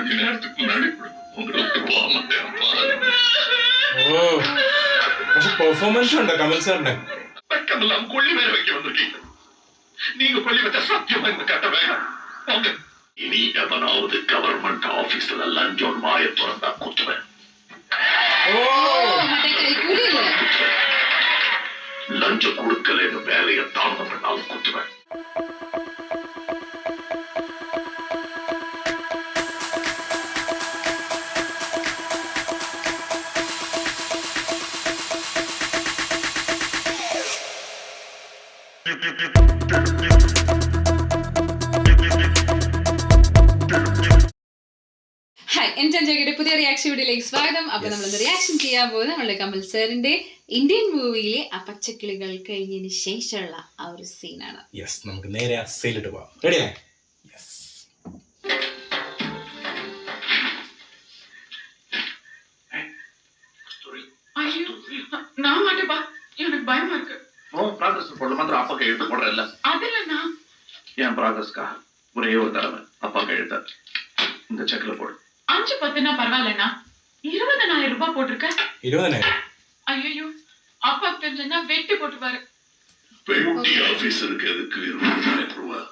கொஞ்ச நேரத்துக்கு முன்னாடி உங்களுக்கு போக மாட்டேன். பெர்ஃபார்மன்ஸ் உண்டா கமல் சார்? வெக்கமெல்லாம் கொள்ளி வேற வைக்க வந்திருக்கீங்க. நீங்க கொள்ளி வச்ச சத்தியமா இந்த கட்ட வேண்டாம். போங்க. இனி எவனாவது கவர்மெண்ட் ஆபீஸ்ல லஞ்சம் வாய திறந்தா குத்துவேன். லஞ்சம் கொடுக்கலன்னு வேலையை தாழ்ந்த பண்ணாலும் குத்துவேன். പുതിയ റിയാക്ഷൻ വീഡിയോയിലേക്ക് സ്വാഗതം. അപ്പൊ നമ്മളൊന്ന് റിയാക്ഷൻ ചെയ്യാൻ പോകുന്നത് നമ്മുടെ കമൽ സാറിന്റെ ഇന്ത്യൻ മൂവിയിലെ ആ പച്ചക്കിളികൾ കഴിഞ്ഞതിന് ശേഷമുള്ള ആ ഒരു സീനാണ്. നമുക്ക് നേരെ ആ സീനിലോട്ട് പോവാം. റെഡിയാ? நான் மாட்டேப்பா, எனக்கு பயமா இருக்கு. ப்ராக்ரஸ் போடல மாத்திரம் அப்பா கையெழுத்து போடுறல. அதுலண்ணா என் ப்ராக்ரஸ்க்கா ஒரே ஒரு தடவை அப்பா கையெழுத்த இந்த செக்ல போடு. 5-10னா பரவாயில்லண்ணா, 20,000 ரூபாய் போட்டிருக்க. 20,000? ஐயோ, அப்பா தெரிஞ்சா வெட்டி போட்டுவாரு. பெட்டி ஆபீசருக்கு எதுக்கு 20,000 ரூபாய்?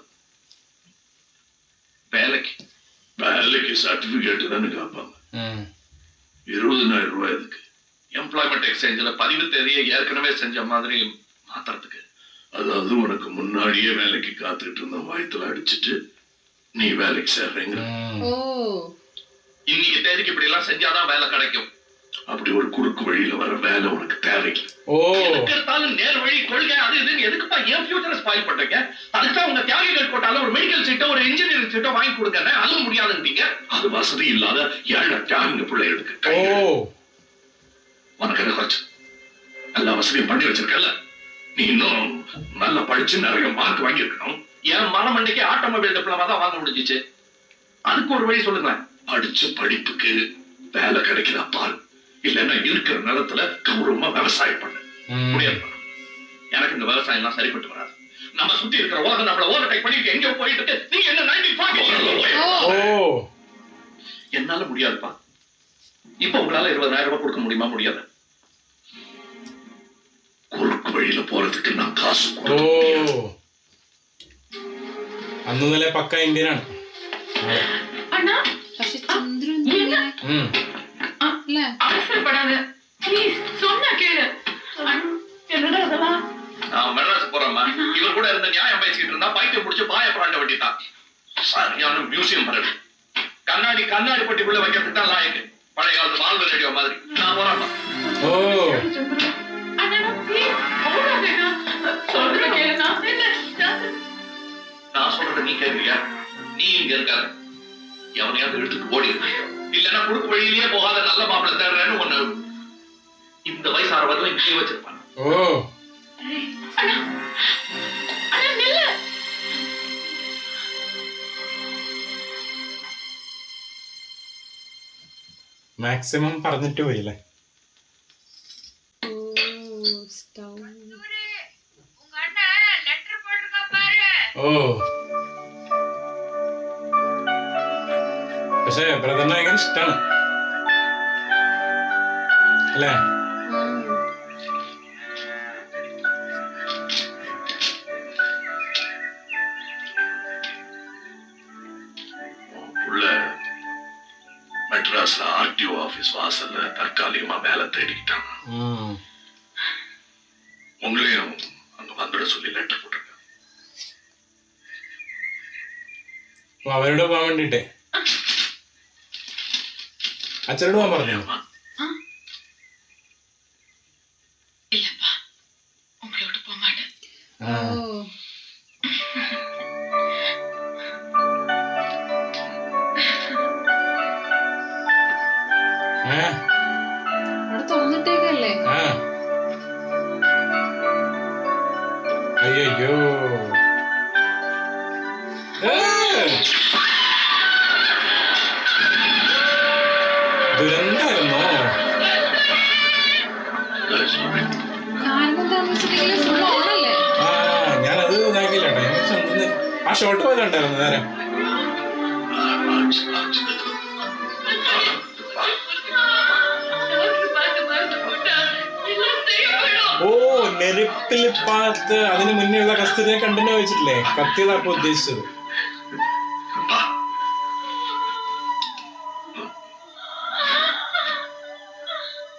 வேலைக்கு சர்டிபிகேட் தானே கேட்பாங்க. 20,000 ரூபாய் எதுக்கு? எம்ப்ளாய்மெண்ட் எக்ஸ்சேஞ்சில் பதிவு தேதியை ஏற்கனவே செஞ்ச மாதிரி மாத்துறதுக்கு. அதாவது உனக்கு முன்னாடியே வேலைக்கு காத்துட்டு இருந்த வயத்துல அடிச்சுட்டு நீ வேலைக்கு சேர்றீங்க. இன்னைக்கு தேதிக்கு இப்படி எல்லாம் செஞ்சாதான் வேலை கிடைக்கும். அப்படி ஒரு குறுக்கு வழியில வர வேலை உனக்கு தேவையில்லை. எதுக்கெடுத்தாலும் நேர் வழி கொள்கை அது இதுன்னு எதுக்குப்பா என் ஃபியூச்சரை ஸ்பாயில் பண்றீங்க? அதுக்குதான் உங்க தியாகிகள் கோட்டால ஒரு மெடிக்கல் சீட்டோ ஒரு இன்ஜினியரிங் சீட்டோ வாங்கி கொடுங்க. அதுவும் முடியாதுன்றீங்க. அது வசதி இல்லாத ஏழை தியாகிங்க பிள்ளைகளுக்கு. உனக்கு என்ன குறைச்சு? எல்லா வசதியும் பண்ணி வச்சிருக்கல. நீ இன்னும் நல்லா படிச்சு நிறைய மார்க் வாங்கி இருக்கணும். என் மரமண்டைக்கு ஆட்டோமொபைல் டிப்ளமா தான் வாங்க முடிஞ்சிச்சு. அதுக்கு ஒரு வழி சொல்லுங்களேன். படிச்ச படிப்புக்கு வேலை கிடைக்குதா பாரு. இல்லன்னா இருக்கிற நிலத்துல கௌரவமா விவசாயம் பண்ண முடியாது. எனக்கு இந்த விவசாயம் எல்லாம் சரிப்பட்டு வராது. நம்ம சுத்தி இருக்கிற உலகம் நம்மள ஓவர்டேக் பண்ணிட்டு எங்க போயிட்டு இருக்கு. நீங்க என்ன 1940 என்னால முடியாதுப்பா. இப்ப உங்களால 20,000 ரூபாய் கொடுக்க முடியுமா? முடியாது. குறுக்கு வழியில போறதுக்கு நான் காசு അന്നലെ പക്ക ഇന്ത്യനാണ്. പക്ഷെ ചന്ദ്രൻ அவசரப்படாத ப்ளீஸ், சொன்னா கேளு. என்னடா அதெல்லாம்? நான் மெட்ராஸ் போறேம்மா. இவர் கூட இருந்த நியாயம் பேசிக்கிட்டு இருந்தா பைத்தியம் முடிச்சு பாய பிராண்ட வட்டிதான். சரியான மியூசியம் பரடு. கண்ணாடி பட்டிக்குள்ள வைக்கிறதுக்கு தான் லாயக்கு. பழைய காலத்து வால்வு ரேடியோ மாதிரி. நான் போறேம்மா. நான் சொல்றத நீ கேட்கறியா? நீ இங்க இருக்காரு எவனையாவது எடுத்துட்டு ஓடி இல்லன்னா குறுக்கு வழியிலேயே போகாத நல்ல மாப்பிள்ளை தேடுறேன்னு ஒண்ணு இந்த வயசு 60 இங்கேயே வச்சிருப்பாங்க. മാക്സിമം പറഞ്ഞിട്ട് പോയില്ലേ? പക്ഷെ ബ്രദറിനെ ഭയങ്കര ഇഷ്ടാണ് അല്ലേ? மெட்ராஸ்ல ஆர்டிஓ ஆபீஸ் வாசல்ல தற்காலிகமா வேலை தேடிக்கிட்டாங்க. உங்களையும் அங்க வந்துட சொல்லி லெட்டர் போட்டிருக்கேன். അവരോട് പോകാൻ വേണ്ടിട്ടേ അച്ഛനോട് പോകാൻ പറഞ്ഞു. இல்லப்பா, உங்களோட போக மாட்டேன். അവിടെ തുറന്നിട്ടേക്കല്ലേ? അയ്യോ ദുരന്തായിരുന്നോ? ഞാനത് ഇതാക്കില്ല കേട്ടോ. ആ ഷോട്ട് പോലെ ഉണ്ടായിരുന്നു നേരെ. വീട്ടിൽ പാത്ത് അതിന് മുന്നേ ഉള്ള കസ്തൂരിയെ കണ്ടിന്യൂ വെച്ചിട്ടില്ലേ? കത്തിയതാ അപ്പൊ ഉദ്ദേശിച്ചത്.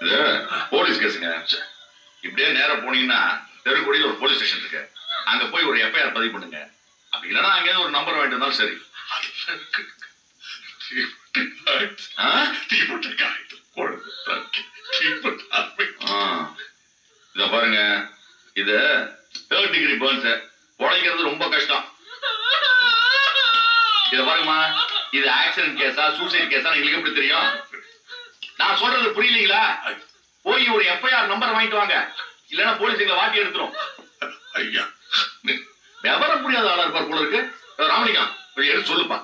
இது போலீஸ் கேஸுங்க. இப்படியே நேரா போனீங்கன்னா தெருக்குடியில் ஒரு போலீஸ் ஸ்டேஷன் இருக்கு. அங்க போய் ஒரு எஃப்ஐஆர் பதிவு பண்ணுங்க. அப்படி இல்லைன்னா அங்கே ஒரு நம்பர் வாங்கிட்டு வந்தாலும் சரி. இத பாருங்க, இது 3rd டிகிரி பர்ன்ஸ். உடைக்கிறது ரொம்ப கஷ்டம். இத பாருங்கம்மா, இது ஆக்சிடென்ட் கேஸா சூசைட் கேஸா எங்களுக்கு எப்படி தெரியும்? நான் சொல்றது புரியலீங்களா? போய் ஒரு எஃப்ஐஆர் நம்பர் வாங்கிட்டு வாங்க, இல்லன்னா போலீஸ் எங்களை வாட்டி எடுத்துரும். ஐயா, விவரம் புரியாத ஆளா இருப்பார் போல இருக்கு. ராமலிங்கம், எடுத்து சொல்லுப்பா.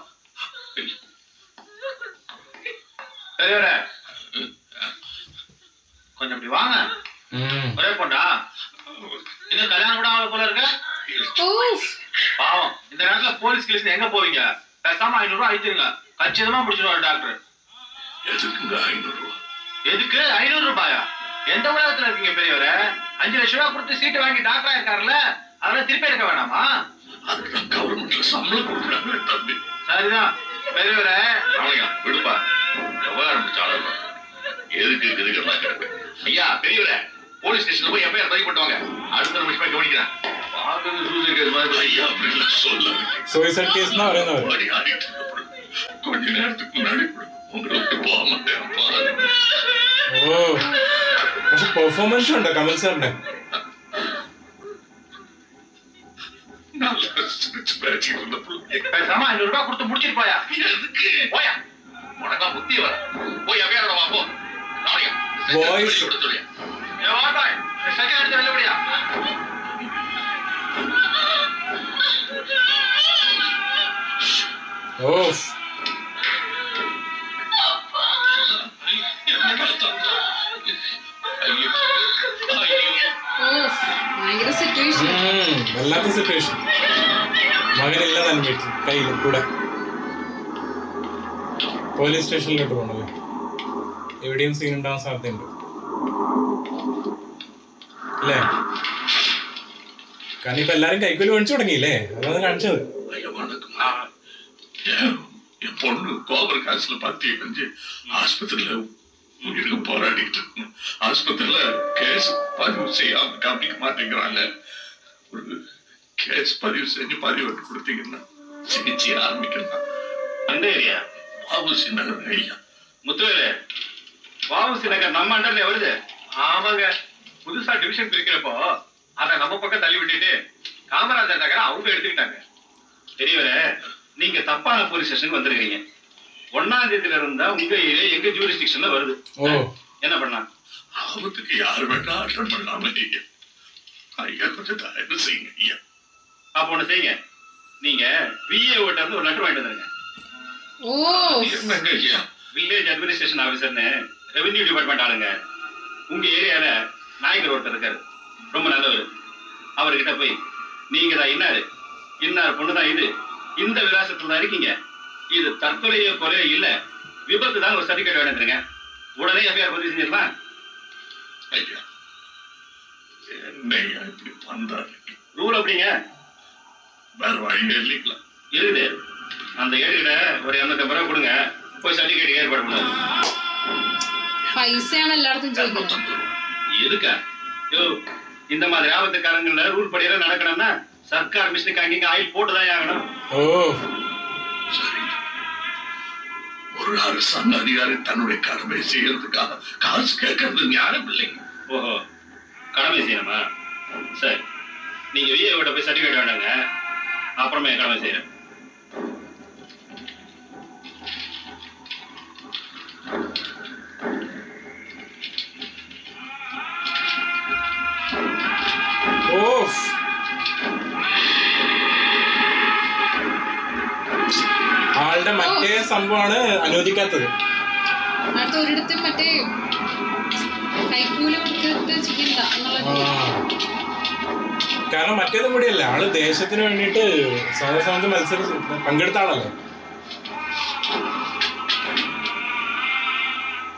கொஞ்சம் அப்படி வாங்க. ஒரே போட்டா இன்னும் கல்யாணம் கூட ஆகல போல இருக்க. பாவம், இந்த நேரத்துல போலீஸ் கேஸ் எங்க போவீங்க? பேசாம 500 ரூபாய் அழிச்சிருங்க, கச்சிதமா முடிச்சிருவாரு டாக்டர். எதுக்குங்க 500 ரூபாய்? எதுக்கு 500 ரூபாயா? எந்த உலகத்துல இருக்கீங்க பெரியவரே? 5 லட்சம் ரூபாய் கொடுத்து சீட்டு வாங்கி டாக்டரா இருக்காருல்ல, அதெல்லாம் திருப்பி எடுக்க வேணாமா? அதுதான் கவர்மெண்ட்ல சம்பளம் கொடுக்குறாங்க தம்பி. சரிதான் பெரியவரே. விடுப்பா, விவகாரம் முடிச்சாலும் எதுக்கு எதுக்கெல்லாம் கிடக்கு. ஐயா பெரியவரே, போலீஸ் ஸ்டேஷன்ல போய் எஃப்ஐஆர் பதிவு பண்ணுவாங்க. அடுத்த நிமிஷம் போய் கவனிக்கிறேன். സൂയിസൈഡ് കേസ് கொஞ்ச நேரத்துக்கு முன்னாடி உங்களை விட்டு போக மாட்டேன். ഓ, പക്ഷെ പെർഫോമൻസ് ഉണ്ടോ കമൽ സാറിന്റെ? பேசாம 500 ரூபாய் கொடுத்து முடிச்சிட்டு போயா. எதுக்கு போயா? உனக்கா புத்தி வர? போய் எஃப்ஐஆர் வா போ. வாய்ஸ் சொல்லியா செகண்ட் எடுத்து வெளிப்படியா. ഓഫ് ഭയങ്കര സിറ്റുവേഷൻ. വല്ലാത്ത സിറ്റുവേഷൻ. മകനില്ല തന്നെ വീട്ടിൽ കയ്യിൽ കൂടെ. പോലീസ് സ്റ്റേഷനിലോട്ട് പോകണത് എവിടെയും സീൻ ഉണ്ടാവാൻ സാധ്യതയുണ്ട് അല്ലേ? കാരണം ഇപ്പൊ എല്ലാരും കൈക്കൂലി മേടിച്ചു തുടങ്ങിയില്ലേ? അതാണ് കാണിച്ചത്. என் பொண்ணு கோபர் காசுல பத்தி வந்து ஆஸ்பத்திரியில உயிருக்கு போராடிட்டு ஆஸ்பத்திரியில கேஸ் பதிவு செய்யாம காமிக்க மாட்டேங்கிறாங்க. ஒரு கேஸ் பதிவு செஞ்சு பதிவு கொடுத்தீங்கன்னா சிகிச்சை ஆரம்பிக்கலாம். அந்த ஏரியா வாவுசி நகர். ஐயா முத்துவேலு, வாவுசி நகர் நம்ம அண்டர்ல வருது. ஆமாங்க, புதுசா டிவிஷன் பிரிக்கிறப்போ அதை நம்ம பக்கம் தள்ளி விட்டுட்டு காமராஜர் நகரை அவங்க எடுத்துக்கிட்டாங்க. பெரியவரே, நீங்க தப்பான போலீஸ் ஸ்டேஷனுக்கு வந்திருக்கீங்க. 1ஆம் தேதியில இருந்தா உங்க ஏரியா எங்க ஜூரிஸ்டிக்ஷன்ல வருது. என்ன பண்ணலாம்? ஆபத்துக்கு யாரு வேணா அட்டன் பண்ணலாம. ஐயா கொஞ்சம் தயவு செய்யுங்க ஐயா. அப்ப ஒண்ணு செய்யுங்க, நீங்க விஏஓ கிட்ட இருந்து ஒரு லெட்டர் வாங்கிட்டு வந்துருங்க. என்னங்க ஐயா? வில்லேஜ் அட்மினிஸ்ட்ரேஷன் ஆபீசர்னு ரெவென்யூ டிபார்ட்மெண்ட் ஆளுங்க. உங்க ஏரியால நாயகர் ஒருத்தர் இருக்காரு, ரொம்ப நல்லவர். அவர்கிட்ட போய் நீங்க தான் இன்னார் பொண்ணுதான் இது, இந்த விலாசத்துல தான் இருக்கீங்க, இது தற்கொலையோ கொலையோ இல்ல விபத்து தான், ஒரு சர்டிபிகேட் வேணுங்க. உடனே எஃப்ஐஆர் பதிவு செஞ்சிடலாம். ஐயா என்னையா இப்படி பண்றாரு? ரூல் அப்படிங்க, வேற வழியே இல்லைங்களா? இருக்குது. அந்த ஏடுகிட்ட ஒரு 250 ரூபாய் கொடுங்க, போய் சர்டிபிகேட் ஏற்பாடு பண்ணுங்க. പൈസയാണ് എല്ലായിടത്തും ചോദിക്കുന്നത്. எதுக்கா? இந்த மாதிரி ஆபத்துக்காரங்கள்ல ரூல் படியெல்லாம் நடக்கணும்னா சர்க்கார் மிஷினுக்கு அங்கங்க ஆயில் போட்டுதான் ஆகணும். ഓ, சரி, ஒரு அரசாங்க அதிகாரி தன்னுடைய கடமை செய்யறதுக்காக காசு கேட்கறது ஞானம் இல்லைங்க. ஓஹோ, கடமை செய்யணுமா? சரி, நீங்க விஏஓட போய் சர்டிபிகேட் வேண்டாங்க, அப்புறமே கடமை செய்யறேன். ഓഫ്. ആളുടെ മറ്റേ സംഭവമാണ് അനുവദിക്കാത്തത്. അടുത്ത ഒരിടത്തും മറ്റേ കൈക്കൂലി കൊടുത്തിട്ട് ചെയ്യണ്ട എന്നുള്ളത്. കാരണം മറ്റേതും കൂടിയല്ല, ആള് ദേശത്തിന് വേണ്ടിയിട്ട് സ്വതന്ത്രം മത്സരിച്ച് പങ്കെടുത്ത ആളല്ലേ.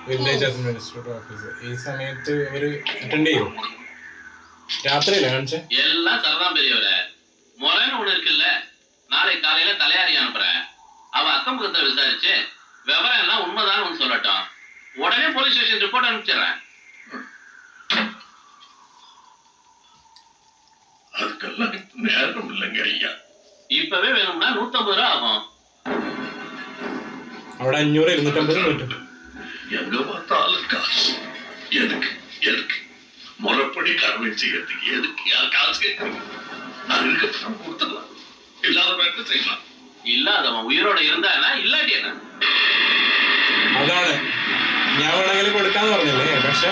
വില്ലേജ് അഡ്മിനിസ്ട്രേറ്റീവ് ഓഫീസർ ഈ സമയത്ത് അവര് അറ്റൻഡ് ചെയ്യും. രാത്രിയില്ലേ കാണിച്ചേ? எல்லாம் சரிதான் பெரியவரே. முறைன்னு ஒண்ணு இருக்குல்ல, நாளைக்கு காலையில தலையாரி அனுப்புறேன். அவ அக்கம் பக்கத்தை விசாரிச்சு விவரம் எல்லாம் உண்மைதான் ஒன்று சொல்லட்டும். உடனே போலீஸ் ஸ்டேஷன் ரிப்போர்ட் அனுப்பிச்சிடுறேன். அதுக்கெல்லாம் நேரம் இல்லைங்க ஐயா. இப்பவே வேணும்னா 150 ரூபா ஆகும். അവിടെ 500 250 കിട്ടും. எங்க பார்த்தாலும் காசு. எதுக்கு எதுக்கு முறைப்படி கடமை செய்யறதுக்கு எதுக்கு காசு கேட்கறீங்க? நான் இருக்க பணம் கொடுத்துடலாம், இல்லாதவன் என்ன செய்யலாம்? இல்லாதவன் உயிரோட இருந்தானா இல்லாட்டி என்ன? അതാണ് ഞാൻ വേണമെങ്കിൽ കൊടുക്കാന്ന് പറഞ്ഞില്ലേ, പക്ഷെ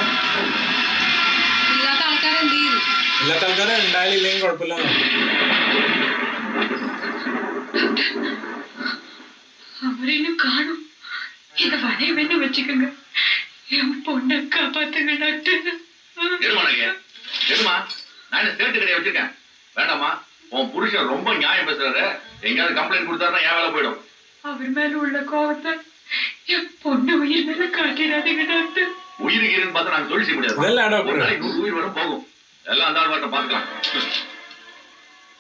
ഇല്ലാത്ത ആൾക്കാരെ എന്ത് ചെയ്യും? ഇല്ലാത്ത ആൾക്കാരെ ഉണ്ടായാലില്ലെങ്കിൽ കുഴപ്പമില്ല. அவரையும் காணும். இத வடைய வேணும் வச்சுக்கோங்க. என் பொண்ணை காப்பாத்துங்க டாக்டர். எதுமா நான் சேட்டு கடையை வச்சிருக்கேன். வேண்டாமா, உன் புருஷன் ரொம்ப நியாயம் பேசுறாரு. எங்கேயாவது கம்ப்ளைண்ட் கொடுத்தாருன்னா என் வேலை போயிடும். அவர் மேல உள்ள கோவத்தை என் பொண்ணு உயிர் மேல காட்டிடாதீங்க டாக்டர். உயிருக்கு பார்த்தா நாங்க தொழில் செய்ய முடியாது. ഇതല്ല ഡോക്ടർ. 100 உயிர் வரும் போகும். எல்லாம் அந்த ஆள் பார்க்கலாம்.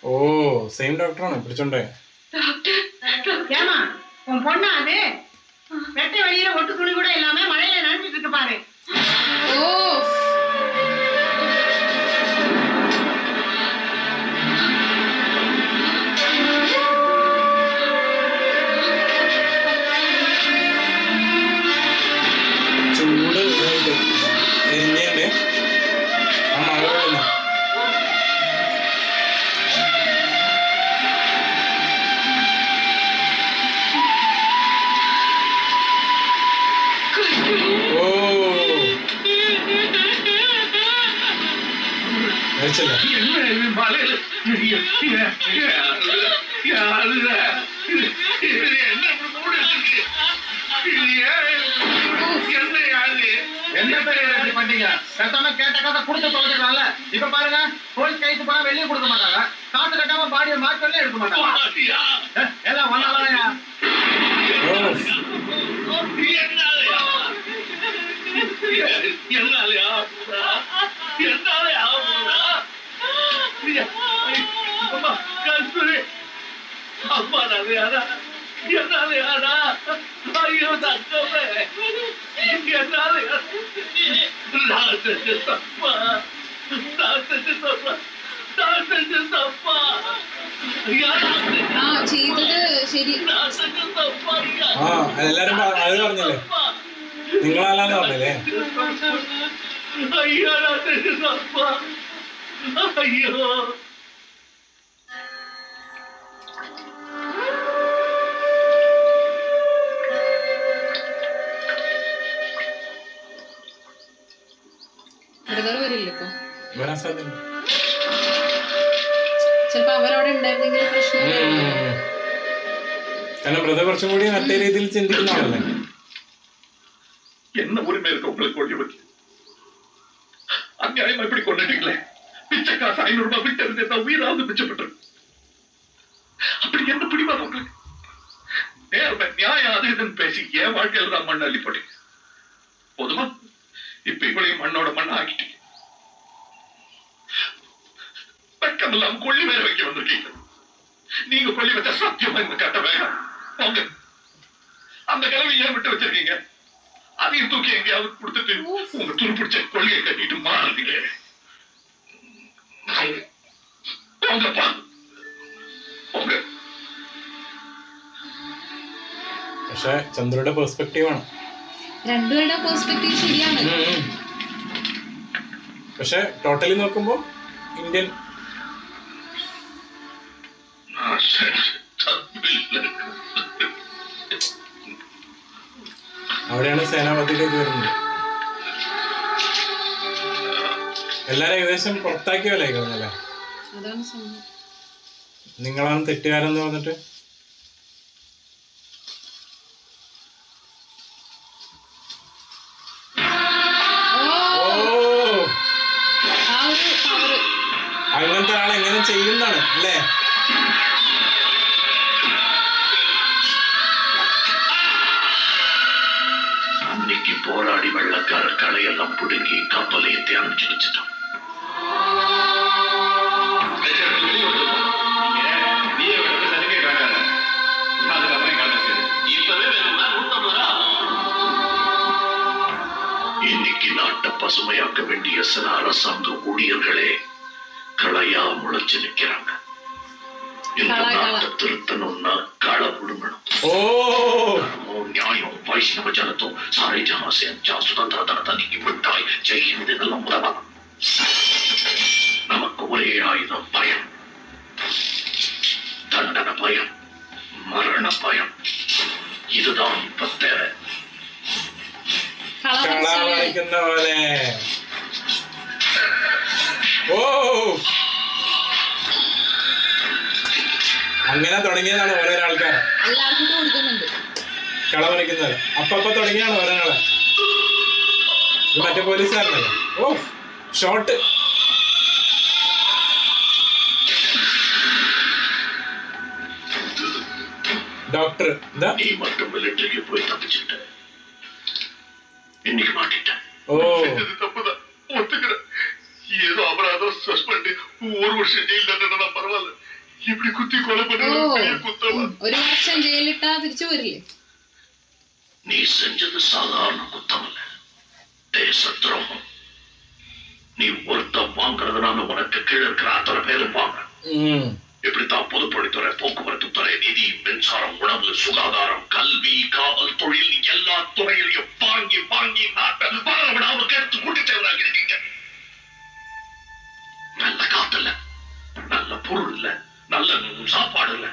ഓ സെയിം ഡോക്ടറാണ് പിടിച്ചോണ്ടേ. டாக்டர் ஏமா உன் பொண்ணா அது? வெட்ட வெளியில ஒட்டு துணி கூட இல்லாம மழையில நனைஞ்சிட்டு இருக்கு பாரு. ഓ ചൂട് എരിഞ്ഞേണ്ടേ ആ മഴ വെള്ളം. ഓ കഴിച്ചില്ല. என்ன பேர் எப்படி பண்ணீங்க? பேசாம கேட்ட காசை கொடுத்து தொலைச்சிடலாம்ல. இப்ப பாருங்க, போலீஸ் கைக்கு போனா வெளியே கொடுக்க மாட்டாங்க, காசு கட்டாம பாடியை மாற்றலே எடுக்க மாட்டாங்க. எல்லாம் ஒன்னாலயா? அம்மா நாளையாடா என்னாலையாடா? ஐயோ தங்கமே, என்னாலையா? நான் செஞ்ச தப்பா, நான் செஞ்ச தப்பா, நான் செஞ்ச தப்பா. ആ ചെയ്തത് ശരി. நான் செஞ்ச தப்பா. ആ എല്ലാരും അത് പറഞ്ഞില്ലേ, നിങ്ങളല്ലാന്ന് പറഞ്ഞില്ലേ? ஐயோ நான் செஞ்ச தப்பா. ஐயோ ബ്രദർ വരില്ല ഇപ്പൊ. വരാൻ സാധ്യത. ചിലപ്പോ അവരവിടെ ഉണ്ടായിരുന്നെങ്കിൽ പ്രശ്നം. കാരണം ബ്രദർ കുറച്ചും കൂടി മറ്റേ രീതിയിൽ ചിന്തിക്കുന്ന ആളല്ലേ. என்ன உரிமை இருக்கு உங்களுக்கு கொண்டு வைக்க? அநியாயமா இப்படி கொண்டுட்டீங்களே. பிச்சை காசு 500 ரூபாய் விட்டு இருந்தா உயிராவது மிச்சப்பட்டு. அப்படி என்ன பிடிவாதம் உங்களுக்கு? நேர்மை நியாயம் அது இதுன்னு பேசி என் வாழ்க்கையில தான் மண் அள்ளி போட்டீங்க. போதுமா? இப்ப இவளையும் மண்ணோட மண்ண ஆக்கிட்டீங்க. வெக்கமெல்லாம் கொள்ளி வேற வைக்க வந்திருக்கீங்க. நீங்க கொள்ளி வச்ச சத்தியமா இந்த கட்ட வேகம் போங்க. அந்த கிழவி ஏன் விட்டு வச்சிருக்கீங்க? அதையும் தூக்கி எங்கேயாவது கொடுத்துட்டு உங்க துருப்பிடிச்ச கொள்கையை கட்டிட்டு மாறுறீங்களே. போங்கப்பா போங்க. പക്ഷെ ചന്ദ്രയുടെ പെർസ്പെക്റ്റീവ് ആണ്. രണ്ടുപേരുടെ പെർസ്പെക്റ്റീവ് ശരിയാണ്. പക്ഷെ ടോട്ടലി നോക്കുമ്പോ ഇന്ത്യൻ അവിടെയാണ് സേനാപതിയിലേക്ക് വരുന്നത്. എല്ലാരും ഏകദേശം പുറത്താക്കിയ പോലെ ആയിക്കോളല്ലേ. അതാണ് സംഭവം. നിങ്ങളാണ് തെറ്റുകാരെന്ന് പറഞ്ഞിട്ട്. അങ്ങനത്തെ ആളെങ്ങനെ ചെയ്യുന്നതാണ് അല്ലേ? அன்னைக்கு போராடி வெள்ளக்காரர் கடையெல்லாம் புடுங்கி கப்பலையத்தை அனுப்பிச்சு வச்சுட்டோம். பசுமையாக்க வேண்டிய சில அரசாங்க ஊழியர்களே களையா முளைச்சு நிக்கிறாங்க. இந்த நாட்டை திருத்தணும்னா களை விடுங்கணும். ನ್ಯಾಯಂ ವೈಷ್ಣವ ಜನತು ಸಾರೇ ಜನ ಸೇಂಚ சுதந்திர தனிக்கு விட்டாய் ஜெயிந்து இதெல்லாம் உதவலாம். நமக்கு ஒரே ஆயுதம் பயம், தண்டன பயம், மரண பயம். இதுதான் இப்ப தேவை. അങ്ങനെ തുടങ്ങിയതാണ് ഓരോരോ ആൾക്കാർ എല്ലാവർക്കും കൊടുക്കുന്നുണ്ട് കളവരയ്ക്കുന്നത്. അപ്പൊ തുടങ്ങിയാണ് ഒരാളെ. ഇത് മറ്റേ പോലീസുകാരനല്ലേ? ഓ ഷോട്ട്. டாக்டர் இந்த நீ மட்டும் மிலிட்டரிக்கு போய் தப்பிச்சுட்ட. இன்னைக்கு மாட்டிட்டேன். ஓ இது தப்புதான், ஒத்துக்கிறேன். ஏதோ அபராதம், சஸ்பெண்ட், 1 வருஷம் ஜெயில் தண்டனை பரவாயில்ல. இப்படி குத்தி கொலை பண்ண குத்தமா? 1 വർഷം ജയിലിട്ടാ തിരിച്ചു വരില്ലേ? நீ செஞ்சது சாதாரண குத்தம் இல்ல, தேச துரோகம். நீ ஒருத்த வாங்குறதுனால உனக்கு கீழே இருக்கிற அத்தனை பேரும் வாங்க. இப்படித்தான் பொதுப்பணித்துறை, போக்குவரத்து துறை, நிதி, மின்சாரம், உணவு, சுகாதாரம், கல்வி, காவல், தொழில் எல்லா துறையிலையும் வாங்கி வாங்கி நாட்டை விடாம கெடுத்து கூட்டிட்டவராக இருக்கீங்க. நல்ல காத்து இல்ல, நல்ல பொருள் இல்ல, நல்ல சாப்பாடு இல்ல,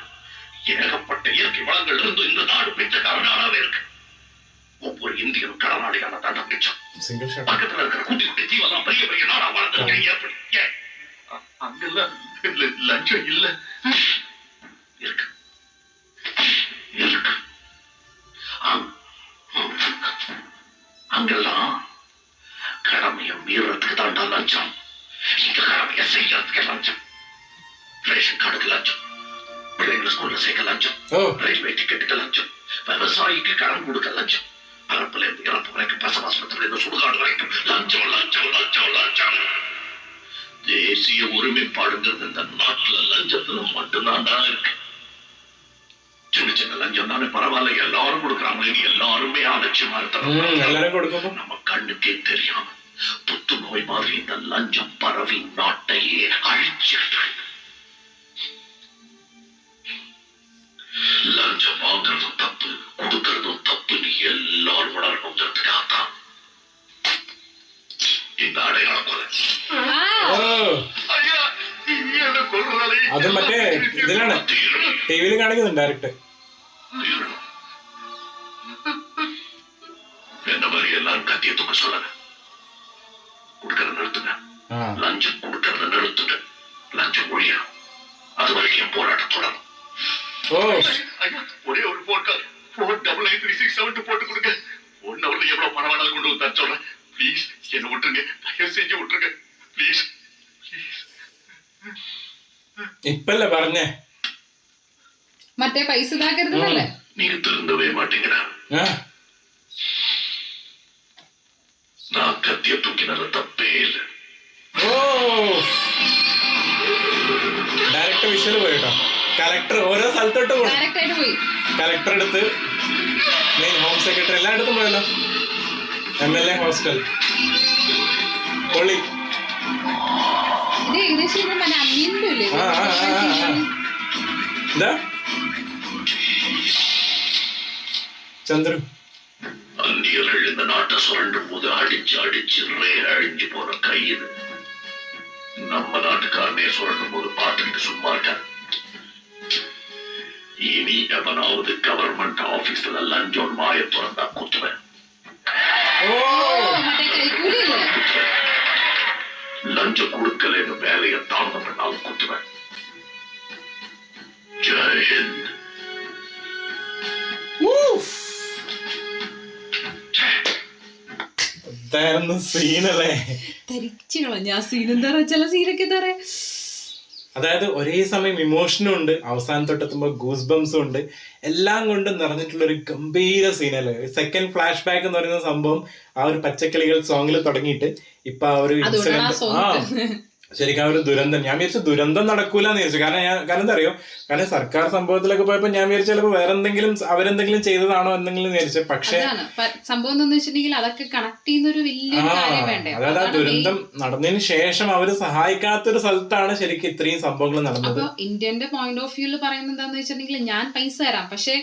ஏகப்பட்ட இயற்கை வளங்கள் இருந்து இந்த நாடு பிச்சைக்காரனாவே இருக்கு. ஒவ்வொரு இந்தியனும் கடனாளியான தான் பிச்சம். பக்கத்துல இருக்கிற குட்டி குட்டி தீவெல்லாம் பெரிய பெரிய நாடா வளர்ந்துருக்கீங்க. எப்படி அங்கெல்லாம் லஞ்சம் இல்ல? இருக்கு இருக்கு. அங்கெல்லாம் கடமையை மீறதுக்கு தாண்டா லஞ்சம். இங்க கடமையை செய்யறதுக்கு லஞ்சம். ரேஷன் கார்டுக்கு லஞ்சம், பிள்ளைங்களை ஸ்கூல்ல சேர்க்க லஞ்சம், ரயில்வே டிக்கெட்டுக்கு லஞ்சம், விவசாயிக்கு கடன் கொடுக்க லஞ்சம், பரப்புல இருந்து இறப்பு வரைக்கும், பசவாசத்துல இருந்து சுடுகாடு வரைக்கும் லஞ்சம் லஞ்சம் லஞ்சம் லஞ்சம். தேசிய ஒருமைப்பாடுங்கிறது இந்த நாட்டுல லஞ்சத்துல மட்டும்தான் இருக்கு. சின்ன சின்ன லஞ்சம் தானே பரவாயில்ல, எல்லாரும் கொடுக்குறாங்க. எல்லாருமே அலட்சியமா இருக்காங்க. நம்ம கண்ணுக்கே தெரியாம புத்து நோய் மாதிரி இந்த லஞ்சம் பரவி நாட்டையே அழிச்சிட்டு. லஞ்சம் வாங்குறதும் தப்பு, கொடுக்கறதும் தப்புன்னு எல்லாரும் உணரணுங்கிறதுக்காகத்தான் இந்த அடையாள கொலை. അത് മറ്റേ ഇതിലാണ് ടിവിയിൽ കാണിക്കുന്നുണ്ട് ഡയറക്റ്റ്. என்ன மாதிரி எல்லாரும் கத்திய தூக்க சொல்லுங்க. கொடுக்கறத நிறுத்துங்க. லஞ்சம் கொடுக்கறத நிறுத்துங்க. லஞ்சம் ஒழியா அது வரைக்கும் போராட்டம் தொடரும். ஒரே ஒரு போன் கால் 488367 போட்டு கொடுங்க. 1 ஹவர்ல எவ்வளவு பணம் வேணாலும் கொண்டு வந்து சொல்றேன். ப்ளீஸ் என்ன விட்டுருங்க, தயவு செஞ்சு விட்டுருங்க ப்ளீஸ். ഇപ്പല്ലേ പറഞ്ഞേ മറ്റേ പൈസ ഇതാക്കരുതല്ലേ? நீங்க திருந்தவே மாட்டீங்கடா. நான் கத்திய தூக்கினது தப்பே இல்லை. ഓ ഡയറക്റ്റ് വിഷ്വൽ പോയിട്ടോ. കലക്ടർ ഓരോ സ്ഥലത്തോട്ട് പോയി, ഡയറക്റ്റ് ആയിട്ട് പോയി. കലക്ടർ എടുത്ത് മെയിൻ ഹോം സെക്രട്ടറി എല്ലായിടത്തും പോയല്ലോ. MLA ഹോസ്റ്റൽ പൊളി. ഇത് ഏകദേശം അന്യല്ലേ? എന്താ ചന്ദ്രു அந்நியர்கள் இந்த நாட்டை சுரண்டும் போது அடிச்சு அடிச்சு அழிஞ்சு போற கை இது. நம்ம நாட்டுக்காரனே சுரண்டும் போது பார்த்துட்டு சும்மா இருக்க. இனி எவனாவது கவர்மெண்ட் ஆபீஸ்ல லஞ்சம் மாய திறந்தா குத்துவேன். லஞ்சம் கொடுக்கலன்னு வேலையை தாழ்ந்த பண்ணாலும் குத்துவேன். ஜெயஹிந்த். സീനല്ലേ തരിച്ചു കളഞ്ഞ ആ സീൻ. എന്താ പറയാ, ചില സീനൊക്കെ എന്താ പറയാ, അതായത് ഒരേ സമയം ഇമോഷനും ഉണ്ട്, അവസാനം തൊട്ടെത്തുമ്പോ ഗൂസ് ബംസും ഉണ്ട്, എല്ലാം കൊണ്ട് നിറഞ്ഞിട്ടുള്ള ഒരു ഗംഭീര സീനല്ലേ. സെക്കൻഡ് ഫ്ലാഷ് ബാക്ക് എന്ന് പറയുന്ന സംഭവം ആ ഒരു പച്ചക്കിളികൾ സോങ്ങിൽ തുടങ്ങിയിട്ട് ഇപ്പൊ ആ ഒരു ഇൻസിഡന്റ് ശരിക്കും ആ ഒരു ദുരന്തം, ഞാൻ വിചാരിച്ചു ദുരന്തം നടക്കൂലെന്ന് വിചാരിച്ചു. കാരണം എന്താ അറിയോ, കാരണം സർക്കാർ സംഭവത്തിലൊക്കെ പോയപ്പോ ഞാൻ വിചാരിച്ചു ചിലപ്പോൾ വേറെ എന്തെങ്കിലും അവരെന്തെങ്കിലും ചെയ്തതാണോ എന്തെങ്കിലും വിചാരിച്ചു. പക്ഷെ സംഭവം എന്താന്ന് വെച്ചിട്ടുണ്ടെങ്കിൽ അതൊക്കെ കണക്ട് ചെയ്യുന്ന ഒരു വലിയൊരു കാര്യം വേണ്ടേ. അതായത് ആ ദുരന്തം നടന്നതിന് ശേഷം അവര് സഹായിക്കാത്തൊരു സ്ഥലത്താണ് ശരിക്കും ഇത്രയും സംഭവങ്ങൾ നടന്നത്. അപ്പൊ ഇന്ത്യന്റെ പോയിന്റ് ഓഫ് വ്യൂല് പറയുന്നത് എന്താന്ന് വെച്ചിട്ടുണ്ടെങ്കിൽ ഞാൻ പൈസ തരാം, പക്ഷെ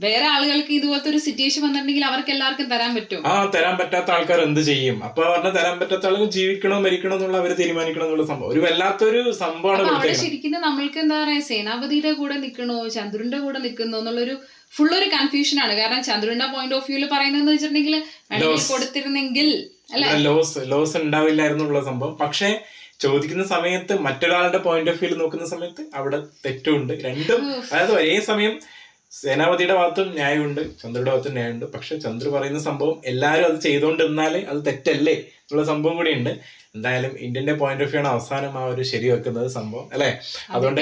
വേറെ ആളുകൾക്ക് ഇതുപോലത്തെ ഒരു സിറ്റുവേഷൻ വന്നിട്ടുണ്ടെങ്കിൽ അവർക്ക് എല്ലാവർക്കും തരാൻ പറ്റും. തരാൻ പറ്റാത്ത ആൾക്കാർ എന്ത് ചെയ്യും? അപ്പൊ പറഞ്ഞാൽ തരാൻ പറ്റാത്ത ആളുകൾ ജീവിക്കണോ മരിക്കണോ എന്നുള്ള അവര് തീരുമാനിക്കണം എന്നുള്ള സംഭവം ഒരു വല്ലാത്തൊരു സംഭവമാണ്. അവിടെ ശരിക്കും നമ്മൾക്ക് എന്താ പറയാ, സേനാപതിയുടെ കൂടെ നിൽക്കണോ ചന്ദ്രന്റെ കൂടെ നിൽക്കണോ എന്നുള്ളൊരു ഫുള്ളൊരു കൺഫ്യൂഷൻ ആണ്. കാരണം ചന്ദ്രന്റെ പോയിന്റ് ഓഫ് വ്യൂല് പറയുന്നതെന്ന് വെച്ചിട്ടുണ്ടെങ്കിൽ കൊടുത്തിരുന്നെങ്കിൽ ലോസ് ഉണ്ടാവില്ലായിരുന്നുള്ള സംഭവം. പക്ഷെ ചോദിക്കുന്ന സമയത്ത് മറ്റൊരാളുടെ പോയിന്റ് ഓഫ് വ്യൂല് നോക്കുന്ന സമയത്ത് അവിടെ തെറ്റുണ്ട്. രണ്ടും അതായത് ഒരേ സമയം സേനാപതിയുടെ ഭാഗത്തും ന്യായമുണ്ട്, ചന്ദ്രയുടെ ഭാഗത്തും ന്യായമുണ്ട്. പക്ഷെ ചന്ദ്ര പറയുന്ന സംഭവം എല്ലാവരും അത് ചെയ്തുകൊണ്ടിരുന്നാല് അത് തെറ്റല്ലേ എന്നുള്ള സംഭവം കൂടി ഉണ്ട്. എന്തായാലും ഇന്ത്യന്റെ പോയിന്റ് ഓഫ് വ്യൂ ആണ് അവസാനം ആ ഒരു ശരി വെക്കുന്നത് സംഭവം അല്ലെ. അതുകൊണ്ട്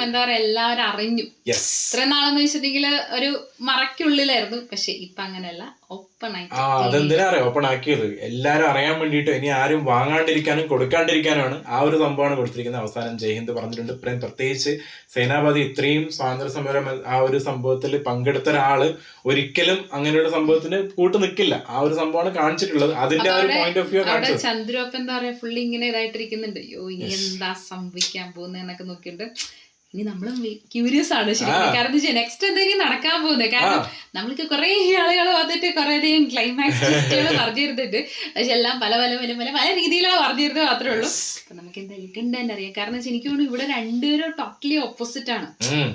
എന്താ പറയാ എല്ലാവരും അറിഞ്ഞു. ഇത്ര നാളെന്ന് വെച്ചിട്ടുണ്ടെങ്കിൽ ഒരു മറയ്ക്കുള്ളിലായിരുന്നു, പക്ഷെ ഇപ്പൊ അങ്ങനെയല്ല, ഓപ്പൺ ആയി. അതെന്തിനാ അറിയാം ഓപ്പൺ ആക്കിയത്? എല്ലാരും അറിയാൻ വേണ്ടിയിട്ട്, ഇനി ആരും വാങ്ങാണ്ടിരിക്കാനും കൊടുക്കാണ്ടിരിക്കാനുമാണ് ആ ഒരു സംഭവമാണ് കൊടുത്തിരിക്കുന്നത്. അവസാനം ജയ്ഹിന്ദ് പറഞ്ഞിട്ടുണ്ട്. പ്രത്യേകിച്ച് സേനാപതി ഇത്രയും സ്വാതന്ത്ര്യ സമരം ആ ഒരു സംഭവത്തിൽ പങ്കെടുത്ത ഒരാള് ഒരിക്കലും അങ്ങനെയുള്ള സംഭവത്തിന് കൂട്ടു നിൽക്കില്ല. ആ ഒരു സംഭവമാണ് കാണിച്ചിട്ടുള്ളത്. അതിന്റെ ആ ഒരു പോയിന്റ് ഓഫ് വ്യൂ കാണിച്ചത്. ചന്ദ്രപ്പ് എന്താ പറയാ ഫുള്ളി ഇങ്ങനെ ഇതായിട്ടിരിക്കുന്നുണ്ട്. അയ്യോ ഇനി എന്താ സംഭവിക്കാൻ പോകുന്നതെന്നൊക്കെ നോക്കിയിട്ട് ഇനി നമ്മളും ക്യൂരിയസ് ആണ് ശരിക്കും. കാരണം നെക്സ്റ്റ് എന്തെങ്കിലും നടക്കാൻ പോകുന്നത്. കാരണം നമ്മൾക്ക് കുറെ ആളുകൾ വന്നിട്ട് കുറെ അധികം ക്ലൈമാക്സ് പറഞ്ഞു തരുന്നുണ്ട്. പക്ഷെ എല്ലാം പല പല പല പല പല രീതിയിലാണ് പറഞ്ഞു തരുന്നത് മാത്രമേ ഉള്ളൂ. അപ്പൊ നമുക്ക് എന്തായാലും കണ്ടു തന്നെ അറിയാം. കാരണം എനിക്ക് തോന്നുന്നു ഇവിടെ രണ്ടുപേരും ടോട്ടലി ഓപ്പോസിറ്റ് ആണ്.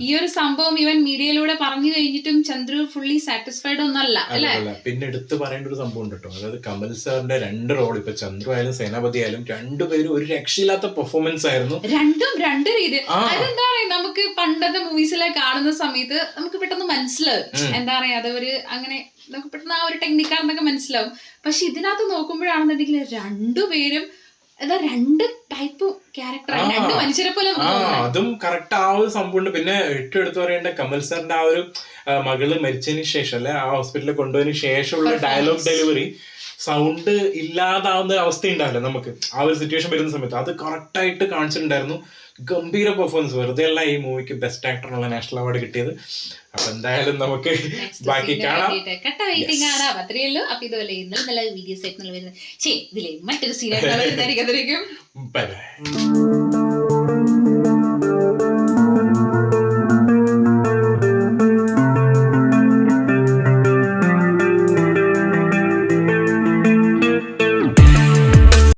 ഈ ഒരു സംഭവം ഇവൻ മീഡിയയിലൂടെ പറഞ്ഞു കഴിഞ്ഞിട്ടും ചന്ദ്രു ഫുള്ളി സാറ്റിസ്ഫൈഡ് ഒന്നല്ല അല്ലെ. പിന്നെ എടുത്ത് പറയേണ്ട ഒരു സംഭവം ഉണ്ട് കേട്ടോ. അതായത് കമൽ സാറിന്റെ രണ്ട് റോൾ, ഇപ്പൊ ചന്ദ്രു ആയാലും സേനാപതി ആയാലും രണ്ടുപേരും ഒരു രക്ഷയില്ലാത്ത പെർഫോമൻസ് ആയിരുന്നു. രണ്ടും രണ്ട് രീതി. അതെന്താ പറയാ, നമുക്ക് പണ്ടത്തെ മൂവീസിലെ കാണുന്ന സമയത്ത് നമുക്ക് പെട്ടെന്ന് മനസ്സിലാവും എന്താ പറയാ അതൊരു അങ്ങനെ നമുക്ക് പെട്ടെന്ന് ആ ഒരു ടെക്നിക്കാണെന്നൊക്കെ മനസ്സിലാവും. പക്ഷെ ഇതിനകത്ത് നോക്കുമ്പോഴാണെന്നുണ്ടെങ്കിൽ രണ്ടുപേരും എന്താ രണ്ട് ടൈപ്പ് ക്യാരക്ടറാണ്, രണ്ട് മനുഷ്യരെ പോലെ. അതും കറക്റ്റ് ആ ഒരു സംഭവം ഉണ്ട്. പിന്നെ ഏറ്റവും എടുത്തു പറയേണ്ട കമൽ സാറിന്റെ ആ ഒരു മകള് മരിച്ചതിന് ശേഷം അല്ലെ, ആ ഹോസ്പിറ്റലിൽ കൊണ്ടുപോയതിനു ശേഷമുള്ള ഡയലോഗ് ഡെലിവറി, സൗണ്ട് ഇല്ലാതാവുന്ന അവസ്ഥ ഉണ്ടാവില്ല നമുക്ക് ആ ഒരു സിറ്റുവേഷൻ വരുന്ന സമയത്ത്. അത് കറക്റ്റായിട്ട് കാണിച്ചിട്ടുണ്ടായിരുന്നു. ഗംഭീര പെർഫോമൻസ്. വെറുതെ അല്ല ഈ മൂവിക്ക് ബെസ്റ്റ് ആക്ടറിനുള്ള നാഷണൽ അവാർഡ് കിട്ടിയത്. അപ്പൊ എന്തായാലും നമുക്ക് ബാക്കി കാണാം. അത്രയേ ഉള്ളൂ. അപ്പൊ ഇതുപോലെ നല്ല വീഡിയോസ് ആയിട്ട് വരുന്നത്. ശരി, ഇതിലെ മറ്റൊരു സീനായിട്ട് ബൈ ബൈ.